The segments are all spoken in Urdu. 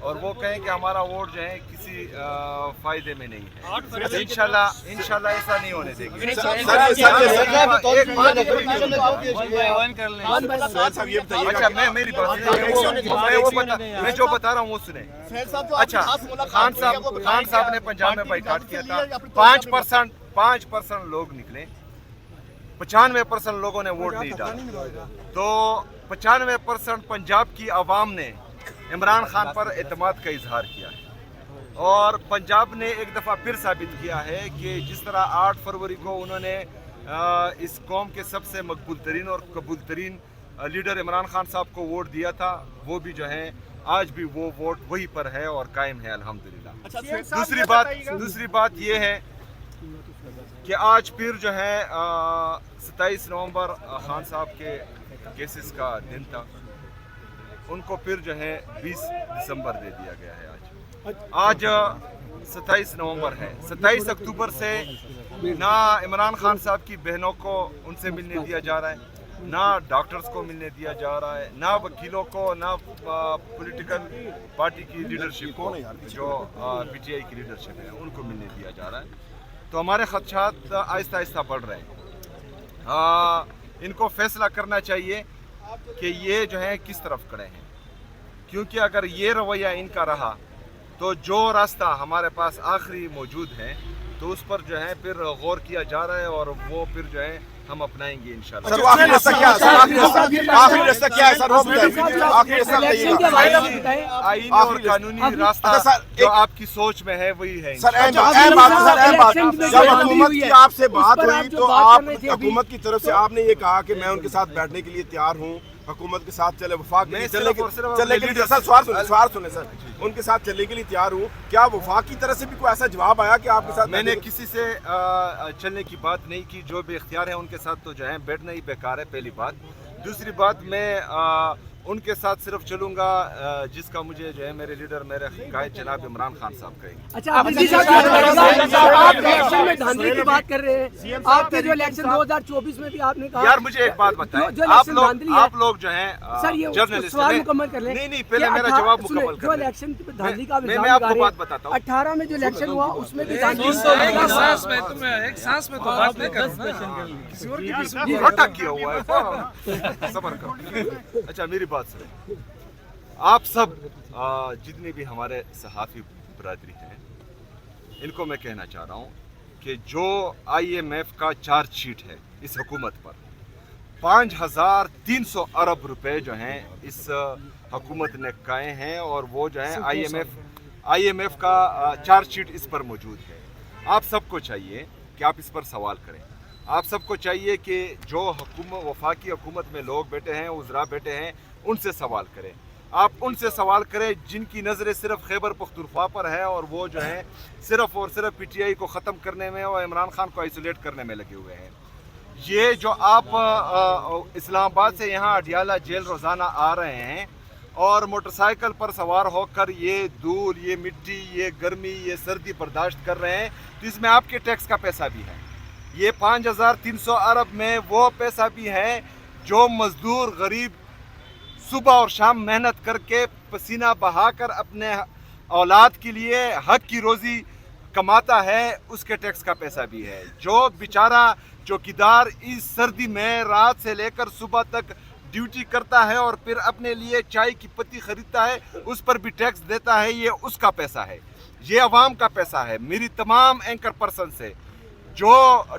اور وہ کہیں کہ ہمارا ووٹ جو ہے کسی فائدے میں نہیں ہے. انشاءاللہ ایسا نہیں ہونے دیں گے. اچھا میری بات میں جو بتا رہا ہوں وہ سنیں. اچھا خان صاحب نے پنجاب میں بائیکاٹ کیا تھا. 5% لوگ نکلے, 95% لوگوں نے ووٹ نہیں ڈالا. تو 95% پنجاب کی عوام نے عمران خان پر اعتماد کا اظہار کیا ہے, اور پنجاب نے ایک دفعہ پھر ثابت کیا ہے کہ جس طرح 8 فروری کو انہوں نے اس قوم کے سب سے مقبول ترین اور قبول ترین لیڈر عمران خان صاحب کو ووٹ دیا تھا, وہ بھی جو ہے آج بھی وہ ووٹ وہی پر ہے اور قائم ہے الحمدللہ. دوسری بات یہ ہے کہ آج پھر جو ہے 27 نومبر خان صاحب کے کیسز کا دن تھا, ان کو پھر جو ہے 20 دسمبر دے دیا گیا ہے. آج 27 نومبر ہے. 27 اکتوبر سے نہ عمران خان صاحب کی بہنوں کو ان سے ملنے دیا جا رہا ہے, نہ ڈاکٹرز کو ملنے دیا جا رہا ہے, نہ وکیلوں کو, نہ پولیٹیکل پارٹی کی لیڈرشپ کو, جو پی ٹی آئی کی لیڈرشپ ہے ان کو ملنے دیا جا رہا ہے. تو ہمارے خدشات آہستہ آہستہ بڑھ رہے ہیں. ان کو فیصلہ کرنا چاہیے کہ یہ جو ہے کس طرف کھڑے ہیں, کیونکہ اگر یہ رویہ ان کا رہا تو جو راستہ ہمارے پاس آخری موجود ہے تو اس پر جو ہے پھر غور کیا جا رہا ہے, اور وہ پھر جو ہے ہم اپنائیں گے انشاءاللہ. آئینی اور قانونی راستہ جو آپ کی سوچ میں ہے وہی ہے. جب حکومت کی آپ سے بات ہوئی تو آپ حکومت کی طرف سے آپ نے یہ کہا کہ میں ان کے ساتھ بیٹھنے کے لیے تیار ہوں, حکومت کے ساتھ چلے, وفاق چلنے کے لیے سوال سنیں سر, ان کے ساتھ چلنے کے لیے تیار ہوں. کیا وفاق کی طرف سے بھی کوئی ایسا جواب آیا کہ آپ کے ساتھ؟ میں نے کسی سے چلنے کی بات نہیں کی, جو بے اختیار ہے ان کے ساتھ تو جو ہے بیٹھنا ہی بیکار ہے, پہلی بات. دوسری بات, میں ان کے ساتھ صرف چلوں گا جس کا مجھے جو ہے میرے لیڈر میرے قائد جناب عمران خان صاحب کہیں گے. اچھا آپ الیکشن میں دھاندلی کی بات کر رہے ہیں, آپ کے جو الیکشن 2024 میں بھی آپ نے کہا. یار مجھے ایک بات بتائیں, آپ لوگ جو ہیں جرنلسٹ, سوال مکمل کر لیں. نہیں پہلے میرا جواب مکمل کر لیں. جو الیکشن کی دھاندلی کا میں آپ کو بات بتاتا ہوں. 18 میں جو الیکشن ہوا اس میں بھی دھاندلی. ایک سانس میں تو بات نہیں کروں, اٹک کیا ہوا ہے, صبر کرو. اچھا میری بات سنیں, آپ سب جتنے بھی ہمارے صحافی برادری ہیں ان کو میں کہنا چاہ رہا ہوں کہ جو IMF کا چارج شیٹ ہے اس حکومت پر, 5300 ارب روپے جو ہیں اس حکومت نے کھائے ہیں, اور وہ جو ہے IMF کا چارج شیٹ اس پر موجود ہے. آپ سب کو چاہیے کہ آپ اس پر سوال کریں. آپ سب کو چاہیے کہ جو وفاقی حکومت میں لوگ بیٹھے ہیں, وزراء بیٹھے ہیں, ان سے سوال کریں. آپ ان سے سوال کریں جن کی نظریں صرف خیبر پختونخوا پر ہے, اور وہ جو ہیں صرف اور صرف پی ٹی آئی کو ختم کرنے میں اور عمران خان کو آئسولیٹ کرنے میں لگے ہوئے ہیں. یہ جو آپ اسلام آباد سے یہاں اڈیالہ جیل روزانہ آ رہے ہیں اور موٹر سائیکل پر سوار ہو کر یہ دھول, یہ مٹی, یہ گرمی, یہ سردی برداشت کر رہے ہیں, تو اس میں آپ کے ٹیکس کا پیسہ بھی ہے. یہ 5300 ارب میں وہ پیسہ بھی ہے جو مزدور غریب صبح اور شام محنت کر کے پسینہ بہا کر اپنے اولاد کے لیے حق کی روزی کماتا ہے, اس کے ٹیکس کا پیسہ بھی ہے. جو بیچارہ چوکیدار اس سردی میں رات سے لے کر صبح تک ڈیوٹی کرتا ہے اور پھر اپنے لیے چائے کی پتی خریدتا ہے, اس پر بھی ٹیکس دیتا ہے, یہ اس کا پیسہ ہے, یہ عوام کا پیسہ ہے. میری تمام اینکر پرسن سے جو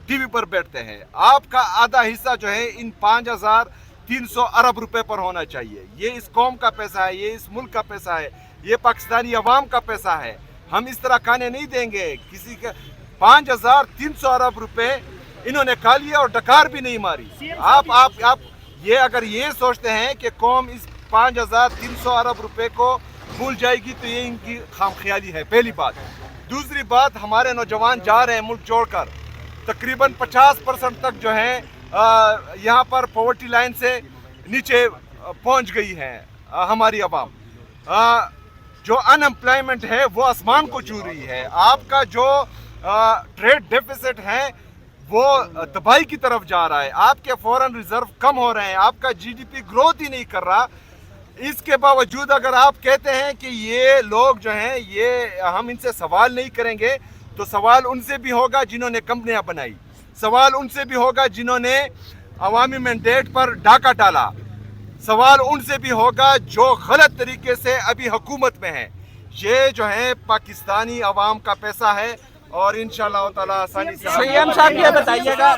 ٹی وی پر بیٹھتے ہیں, آپ کا آدھا حصہ جو ہے ان 5300 ارب روپے پر ہونا چاہیے. یہ اس قوم کا پیسہ ہے, یہ اس ملک کا پیسہ ہے, یہ پاکستانی عوام کا پیسہ ہے. ہم اس طرح کھانے نہیں دیں گے کسی کے. 5300 ارب روپے انہوں نے کھا لیا اور ڈکار بھی نہیں ماری. آپ یہ اگر یہ سوچتے ہیں کہ قوم اس 5300 ارب روپے کو بھول جائے گی تو یہ ان کی خام خیالی ہے, پہلی بات. دوسری بات, ہمارے نوجوان جا رہے ہیں ملک چھوڑ کر, تقریباً 50% تک جو ہیں یہاں پر پاورٹی لائن سے نیچے پہنچ گئی ہیں ہماری عوام. جو ان امپلائمنٹ ہے وہ آسمان کو چھو رہی ہے. آپ کا جو ٹریڈ ڈیفیسٹ ہے وہ تباہی کی طرف جا رہا ہے. آپ کے فورن ریزرو کم ہو رہے ہیں, آپ کا جی ڈی پی گروتھ ہی نہیں کر رہا. اس کے باوجود اگر آپ کہتے ہیں کہ یہ لوگ جو ہیں یہ ہم ان سے سوال نہیں کریں گے، تو سوال ان سے بھی ہوگا جنہوں نے کمپنیاں بنائی، سوال ان سے بھی ہوگا جنہوں نے عوامی مینڈیٹ پر ڈاکہ ڈالا، سوال ان سے بھی ہوگا جو غلط طریقے سے ابھی حکومت میں ہیں۔ یہ جو ہے پاکستانی عوام کا پیسہ ہے اور انشاءاللہ تعالی آسانی سے صاحب یہ بتائیے گا